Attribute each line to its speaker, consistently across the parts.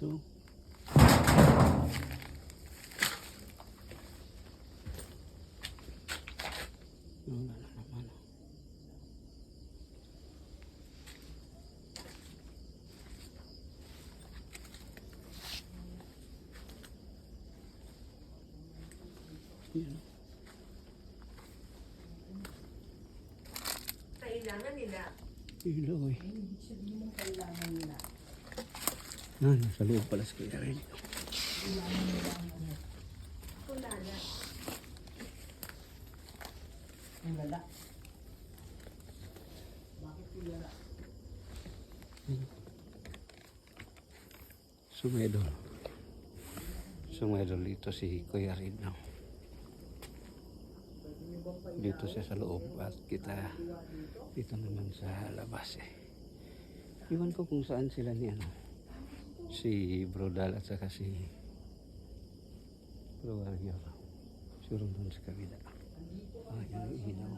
Speaker 1: dito. Wala na naman. Yan.
Speaker 2: Kailangan nila.
Speaker 1: Ilaw eh.
Speaker 3: Hindi sabihin mo kailangan nila.
Speaker 1: Nasa loob pala sa kaya rin.
Speaker 3: Kailangan nila ang ano.
Speaker 2: Kulala.
Speaker 3: Ang lala. Bakit lala?
Speaker 1: Sumedol. Sumedol dito si Kuya Ridno. Dito siya sa loob at kita dito naman sa labas eh. Iwan ko kung saan sila ni ano. Si Brodal at saka si Bro Warrior. Suro doon sa kabila. Yung ilaw.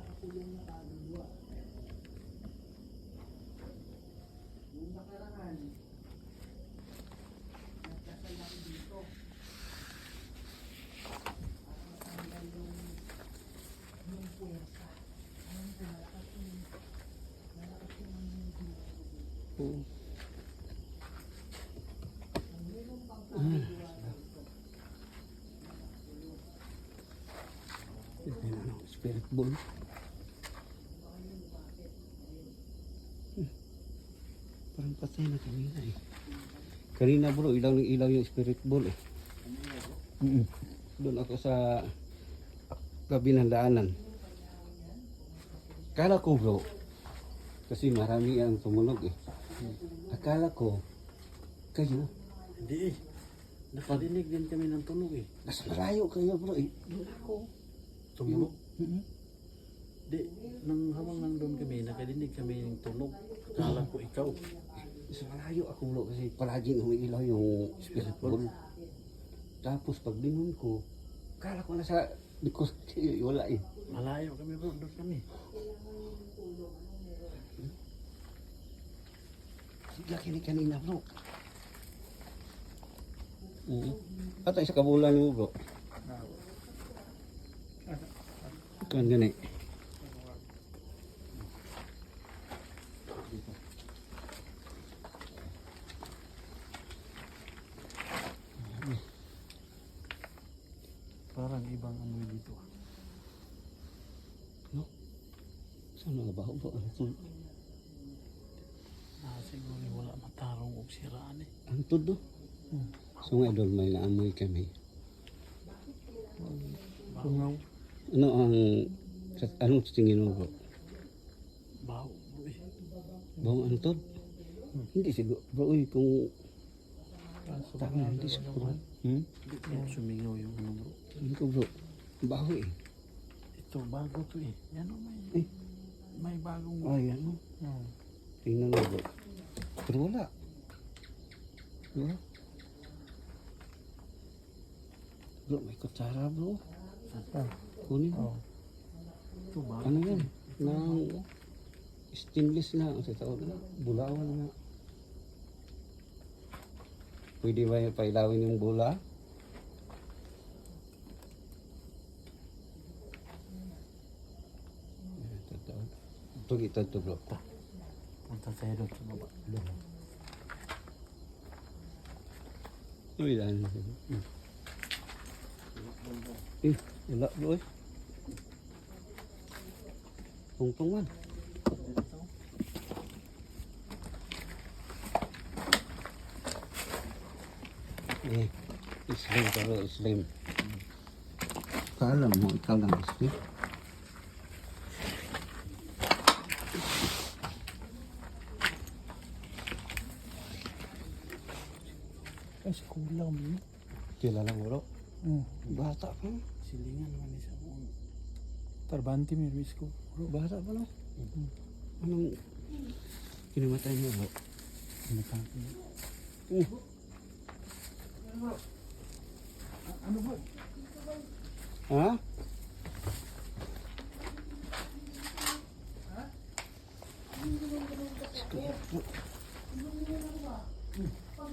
Speaker 3: Yung nakaraan, nagkasalaki dito. Para matanggal yung puwersa. Ayun po, malakas yung hindi.
Speaker 1: Oo.
Speaker 3: Meron pang pagkagawa dito.
Speaker 1: Ito yung ano, spirit ball. Parang patay na kanina eh. Kanina bro, ilaw ng ilaw yung spirit ball eh. Doon ako sa gabi ng daanan. Akala ko bro, kasi marami ang tumunog eh. Akala ko, kayo,
Speaker 4: Hindi eh. Nakadinig din kami ng tunog eh.
Speaker 1: nasa malayo kayo bro eh. Doon ako.
Speaker 4: Tumunog.
Speaker 1: Mhm.
Speaker 4: Di, nang habang nandun kami, nakadinig kami ng tunog. Akala ko ikaw.
Speaker 1: Nasa malayo ako bro kasi palaging umiilaw yung spirit ball. Tapos pag binon ko, akala ko nasa likod wala eh.
Speaker 4: Malayo kami bro, doon kami.
Speaker 1: Sigla kanina bro. Patay sa kabulan mo bro. Kan gani.
Speaker 4: Parang ibang ano dito.
Speaker 1: No? Saan mga baho bro? Antod.
Speaker 4: Siguro wala matarong o siraan eh.
Speaker 1: Antod do. So nga doon may naamoy kami.
Speaker 4: Bangaw.
Speaker 1: Ano ang anong tingin mo bro?
Speaker 4: Baho bro eh.
Speaker 1: Bawang antod? Hindi siguro bro uy kung tama hindi siguro.
Speaker 4: Hindi ko sumingaw yung ano bro.
Speaker 1: Hindi ko bro. Baho eh.
Speaker 4: Ito bago to eh. Yan o may.
Speaker 1: Eh.
Speaker 4: May bagong.
Speaker 1: Ay ano? Tingnan mo bro. Pero wala. Diba? Bro, may kutsara bro. Kunin mo.
Speaker 4: Ito bago.
Speaker 1: Ano yan? Nang stainless na. Ang sa tawag na. Bulawan na. Pwede ba yung pailawin yung bula? Ito bro.
Speaker 4: Punta tayo doon sa baba.
Speaker 1: Uy, daan. Wala bro eh. Tungtungan. Eh, Islam pero Islam. Kala mo, ikaw lang Islam.
Speaker 4: Ay, kulang mo.
Speaker 1: Kilala mo bro? Bata pa.
Speaker 4: Silingan naman isa mo.
Speaker 5: Tarbanti may risk ko.
Speaker 1: Bata pa no? Anong kinamatay niyo bro?
Speaker 4: Nakakita.
Speaker 3: Ano ba?
Speaker 1: Ha?
Speaker 3: Pag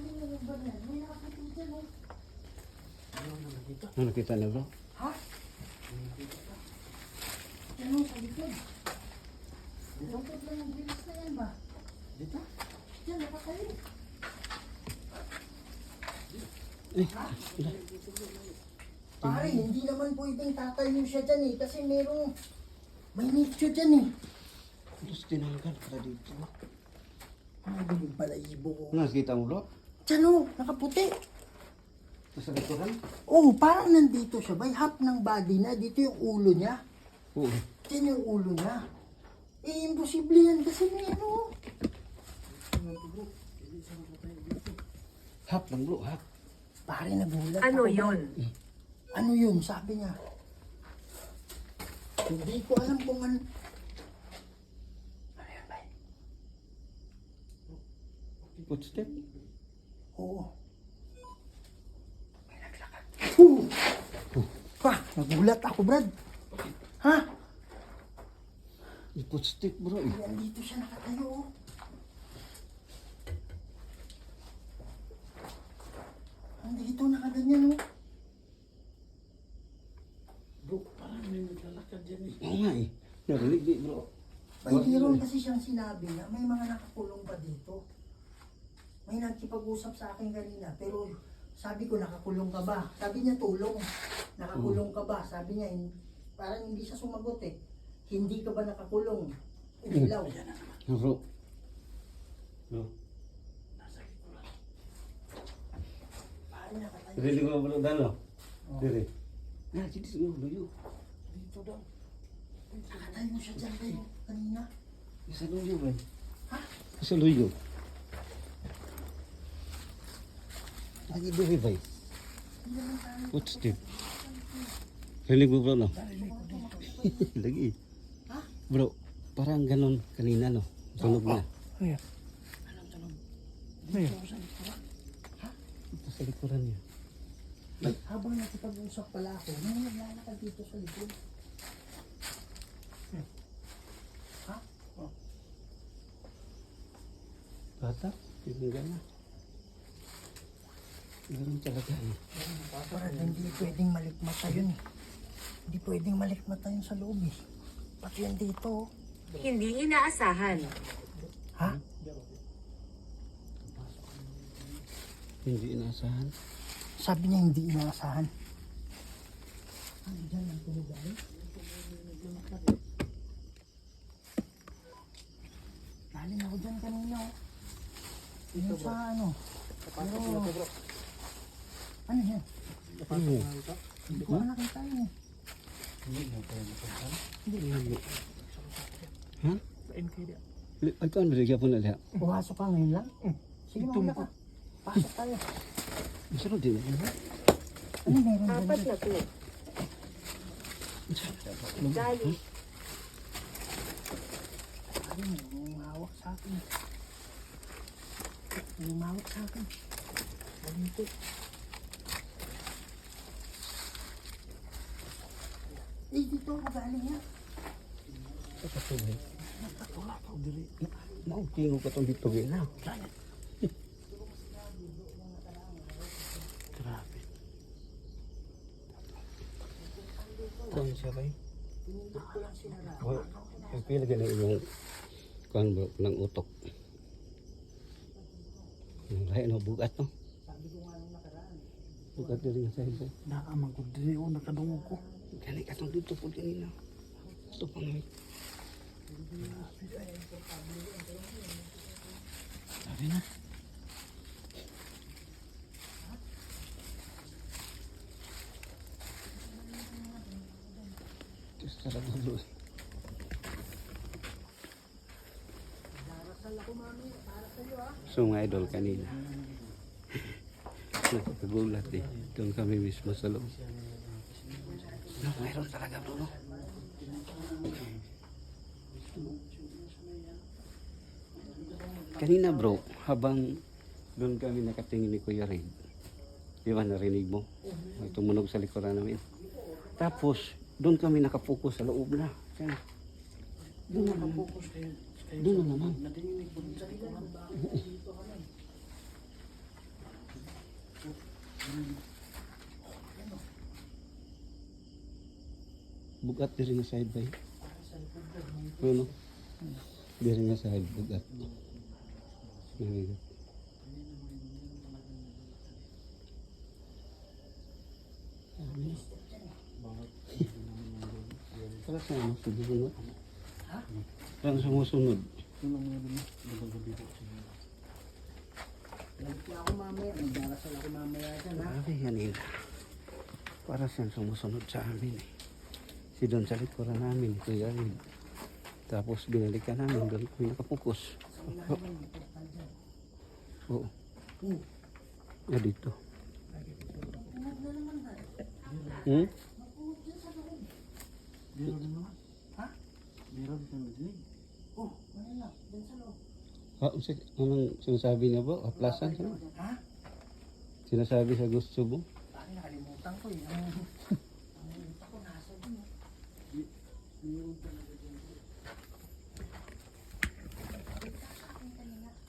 Speaker 1: Ano nakita na bro?
Speaker 3: Ha? Ano sa likod? Lungkot lang yung bilis na yan ba?
Speaker 4: Dito?
Speaker 3: Diyan, nakatayo. Pare, hindi naman pwedeng tatayo siya dyan eh. Kasi may nicho dyan eh.
Speaker 1: Tapos tinanggal ka dito.
Speaker 3: Ano yung balayibo ko?
Speaker 1: Nakita mo bro?
Speaker 3: Diyan o, nakaputi.
Speaker 1: Nasa likuran?
Speaker 3: Oh, parang nandito siya. May half ng body na. Dito yung ulo niya.
Speaker 1: Oo.
Speaker 3: Diyan yung ulo niya. Eh, imposible yan kasi may ano.
Speaker 1: Hap lang bro, hap.
Speaker 3: Pare, nagulat
Speaker 2: Ano
Speaker 3: ako,
Speaker 2: yun?
Speaker 3: Brad. Ano yun? Sabi niya. Hindi ko alam kung ano. Ano yan ba?
Speaker 1: Footstep?
Speaker 3: Oo. May naglakad. Pa, nagulat ako, Brad. Ha?
Speaker 1: May footstep bro eh.
Speaker 3: Yan dito siya nakatayo. Oh. Andito nakaganyan, oh.
Speaker 4: Bro, parang may naglalakad dyan eh.
Speaker 1: Oo nga eh. Narinig di bro.
Speaker 3: May meron kasi siyang sinabi na may mga nakakulong pa dito. May nagkipag-usap sa akin kanina, pero sabi ko, nakakulong ka ba? Sabi niya, tulong. Nakakulong ka ba? Sabi niya, parang hindi siya sumagot eh. Hindi ka ba nakakulong? Umilaw.
Speaker 1: Bro. Bro.
Speaker 3: Parang nakatayo.
Speaker 1: Narinig mo bro dalo? Dire. Ah, jadi semua luyo.
Speaker 3: Dito daw. Nakatayo siya dyan kayo kanina.
Speaker 1: Isa luyo ba?
Speaker 3: Ha?
Speaker 1: Isa luyo. Lagi duri ba? Footstep. Rinig mo bro no? Lagi.
Speaker 3: Ha?
Speaker 1: Bro, parang ganon kanina no? Tunog na.
Speaker 5: Ayan.
Speaker 3: Anong tunog?
Speaker 5: Ayan.
Speaker 3: Dito sa likuran.
Speaker 1: Ito sa likuran niya.
Speaker 3: Habang nakipag-usap pala ako, may naglalakad dito sa likod. Ha? Oh.
Speaker 1: Bata? Tingnan na. Ganun talaga eh.
Speaker 3: Parang hindi pwedeng malikmata yun eh. Hindi pwedeng malikmata yun sa loob eh. Pati yan dito. Oh.
Speaker 2: Hindi inaasahan.
Speaker 3: Ha?
Speaker 1: Hindi inaasahan.
Speaker 3: Sabi niya hindi inaasahan. Ano dyan ang tunog ay? Galing ako dyan kanina oh. Yung sa ano. Pero, ano yan?
Speaker 1: Ano?
Speaker 3: Hindi ko na nakita yun eh.
Speaker 1: Hindi. Ha?
Speaker 5: Kain kayo diyan.
Speaker 1: Ay, paano ba siya po na liha?
Speaker 3: Pumasok ka ngayon lang? Sige mauna ka. Pasok tayo.
Speaker 1: Masarap din.
Speaker 3: Ano meron dyan?
Speaker 2: Apat na to. Dali.
Speaker 3: Ano yung hawak sa akin? Yung hawak sa akin? Ganito. Eh, dito ako galing yan.
Speaker 1: Kapatulay. Wala pa diri. Naungkingo ka itong dito na. Grabe. Kuhan siya ba? Ang pila ganun yung kuhan ba ng utok. Ang lahat no, bugat no? Bugat din sa ibo.
Speaker 4: Nakamagod diri o nakadungog ko.
Speaker 1: Gani ka itong dito po ganina. Ito pang may.
Speaker 4: Sabi na.
Speaker 1: Diyos talaga bro. So mga idol kanina. Nakakagulat eh. Doon kami mismo sa loob. No, mayroon talaga bro. No? Kanina bro, habang doon kami nakatingin ni Kuya Red, di ba narinig mo? May tumunog sa likuran namin. Tapos, doon kami nakapokus sa loob na. Kaya, doon na naman.
Speaker 4: Focus kayo.
Speaker 1: Doon na naman.
Speaker 4: Nadinig mo sa likuran.
Speaker 1: bugat diri nga side bay. Ano? Diri nga side bugat. Mabigat. Para sa ano sumusunod?
Speaker 3: Ha?
Speaker 1: Para sumusunod.
Speaker 4: Yun ang mga dun, gabi ko siya.
Speaker 3: Balik na ako mamaya. Magdarasal ako mamaya dyan ha.
Speaker 1: Grabe kanina. Para siyang sumusunod sa amin eh. Si Don sa likuran namin, Kuya Rin. Tapos binalikan namin, doon kami nakapokus.
Speaker 3: Sa unahan mo, may portal dyan.
Speaker 1: Oo.
Speaker 3: Oo.
Speaker 1: Ya dito.
Speaker 3: Huwag na naman ha.
Speaker 1: Hmm?
Speaker 3: Mapuhog dyan sa loob.
Speaker 4: Meron din naman.
Speaker 3: Ha?
Speaker 4: Meron kang dinig.
Speaker 3: Oh, wala na. Dyan sa loob.
Speaker 1: Anong sinasabi niya ba? Aplasan siya?
Speaker 3: Ha?
Speaker 1: Sinasabi sa gusto mo?
Speaker 3: Bakit nakalimutan ko eh. Ang utak ko nasa dun.
Speaker 4: Meron talaga dyan.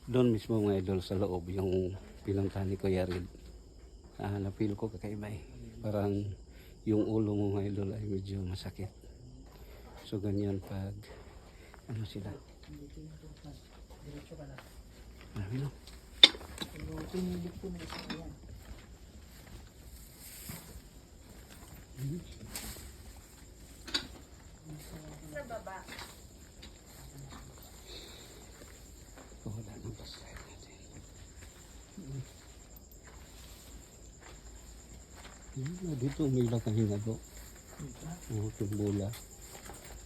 Speaker 1: Doon mismo mga idol sa loob yung pinuntahan ni Kuya Rin. Napil ko kakaiba eh. Parang yung ulo mo mga idol ay medyo masakit. So ganyan pag ano sila.
Speaker 3: Dito yung portal. Diretso ka na.
Speaker 1: Ano?
Speaker 3: Pero pinilip ko na isa yan.
Speaker 2: Sa baba.
Speaker 1: Wala nang paslide natin. Dito umilag kami na do. Oo, itong bola.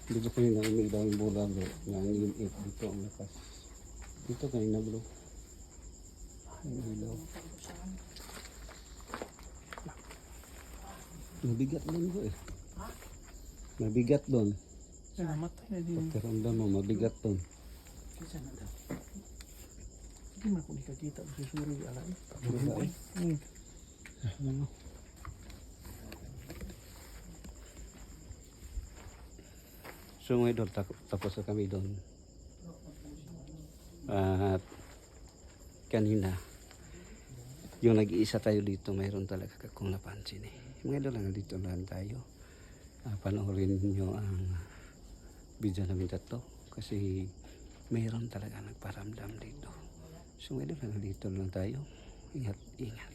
Speaker 1: Dito kami na umilag yung bola bro. Nangin it dito ang lakas. Dito kami na bro. Umilag. Mabigat doon bro eh. Mabigat doon.
Speaker 5: Ay, namatay na din.
Speaker 1: Pagkaramdam mo, mabigat doon.
Speaker 4: Kisa na daw.
Speaker 5: Hindi man ako nakakita. Susuro yung alay.
Speaker 1: Bro, eh. Ano? So mga idol, tapos na kami doon. At kanina, yung nag-iisa tayo dito, mayroon talaga kung napansin eh. Mga idol, nandito lang tayo. Panoorin niyo ang video namin tatlo kasi mayroon talaga nagparamdam dito. So mga idol, nandito lang tayo. Ingat, ingat.